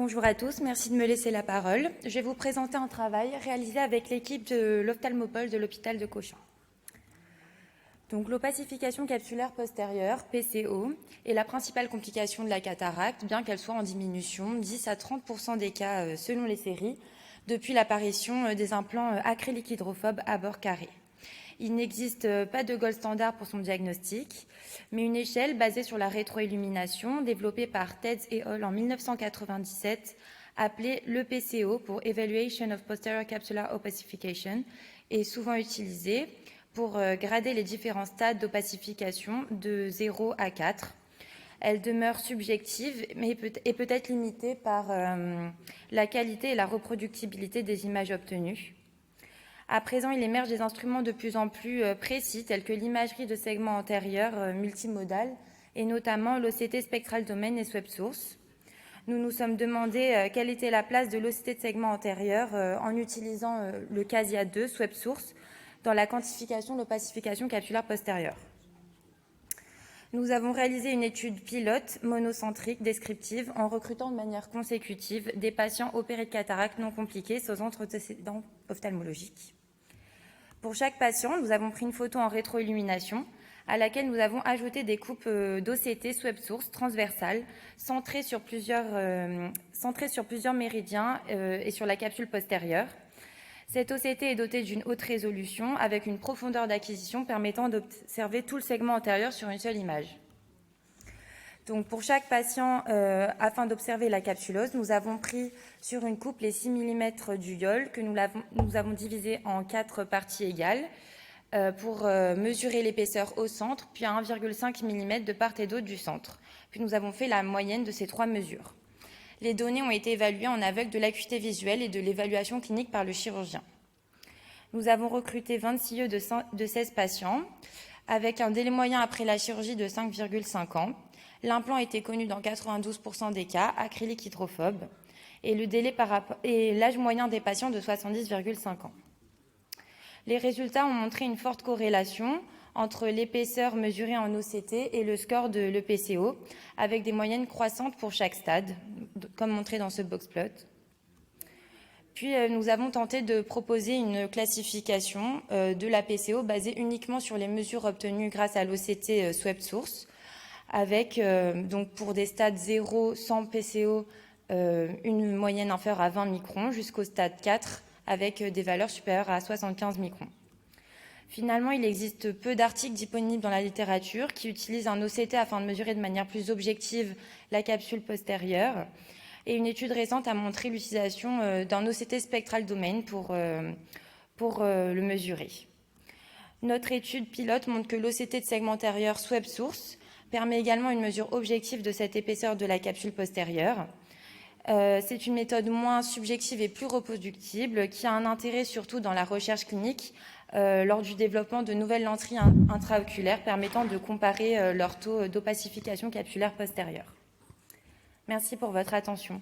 Bonjour à tous, merci de me laisser la parole. Je vais vous présenter un travail réalisé avec l'équipe de l'ophtalmopole de l'hôpital de Cochin. Donc, l'opacification capsulaire postérieure, PCO, est la principale complication de la cataracte, bien qu'elle soit en diminution, 10 à 30% des cas selon les séries, depuis l'apparition des implants acryliques hydrophobes à bord carré. Il n'existe pas de gold standard pour son diagnostic, mais une échelle basée sur la rétroillumination développée par Tedds et al. En 1997, appelée l'EPCO pour Evaluation of Posterior Capsular Opacification, est souvent utilisée pour grader les différents stades d'opacification de 0 à 4. Elle demeure subjective mais peut être limitée par la qualité et la reproductibilité des images obtenues. À présent, il émerge des instruments de plus en plus précis, tels que l'imagerie de segments antérieurs multimodale, et notamment l'OCT Spectral Domain et Swept Source. Nous nous sommes demandé quelle était la place de l'OCT de segments antérieurs en utilisant le CASIA 2 Swept Source dans la quantification de l'opacification capsulaire postérieure. Nous avons réalisé une étude pilote monocentrique descriptive en recrutant de manière consécutive des patients opérés de cataracte non compliqués sans antécédents ophtalmologiques. Pour chaque patient, nous avons pris une photo en rétroillumination à laquelle nous avons ajouté des coupes d'OCT Swept Source transversales centrées sur plusieurs méridiens et sur la capsule postérieure. Cette OCT est dotée d'une haute résolution avec une profondeur d'acquisition permettant d'observer tout le segment antérieur sur une seule image. Donc pour chaque patient, afin d'observer la capsulose, nous avons pris sur une coupe les 6 mm du YOL que nous avons divisé en 4 parties égales pour mesurer l'épaisseur au centre, puis à 1,5 mm de part et d'autre du centre. Puis nous avons fait la moyenne de ces 3 mesures. Les données ont été évaluées en aveugle de l'acuité visuelle et de l'évaluation clinique par le chirurgien. Nous avons recruté 26 yeux de 16 patients avec un délai moyen après la chirurgie de 5,5 ans. L'implant était connu dans 92% des cas, acrylique hydrophobe, et l'âge moyen des patients de 70,5 ans. Les résultats ont montré une forte corrélation entre l'épaisseur mesurée en OCT et le score de l'EPCO, avec des moyennes croissantes pour chaque stade, comme montré dans ce box plot. Puis nous avons tenté de proposer une classification de la PCO basée uniquement sur les mesures obtenues grâce à l'OCT Swept Source, avec donc pour des stades 0 sans PCO une moyenne inférieure à 20 microns jusqu'au stade 4 avec des valeurs supérieures à 75 microns. Finalement, il existe peu d'articles disponibles dans la littérature qui utilisent un OCT afin de mesurer de manière plus objective la capsule postérieure. Et une étude récente a montré l'utilisation d'un OCT Spectral Domain pour le mesurer. Notre étude pilote montre que l'OCT de segment antérieur Swept Source permet également une mesure objective de cette épaisseur de la capsule postérieure. C'est une méthode moins subjective et plus reproductible qui a un intérêt surtout dans la recherche clinique lors du développement de nouvelles lentilles intraoculaires permettant de comparer leur taux d'opacification capsulaire postérieure. Merci pour votre attention.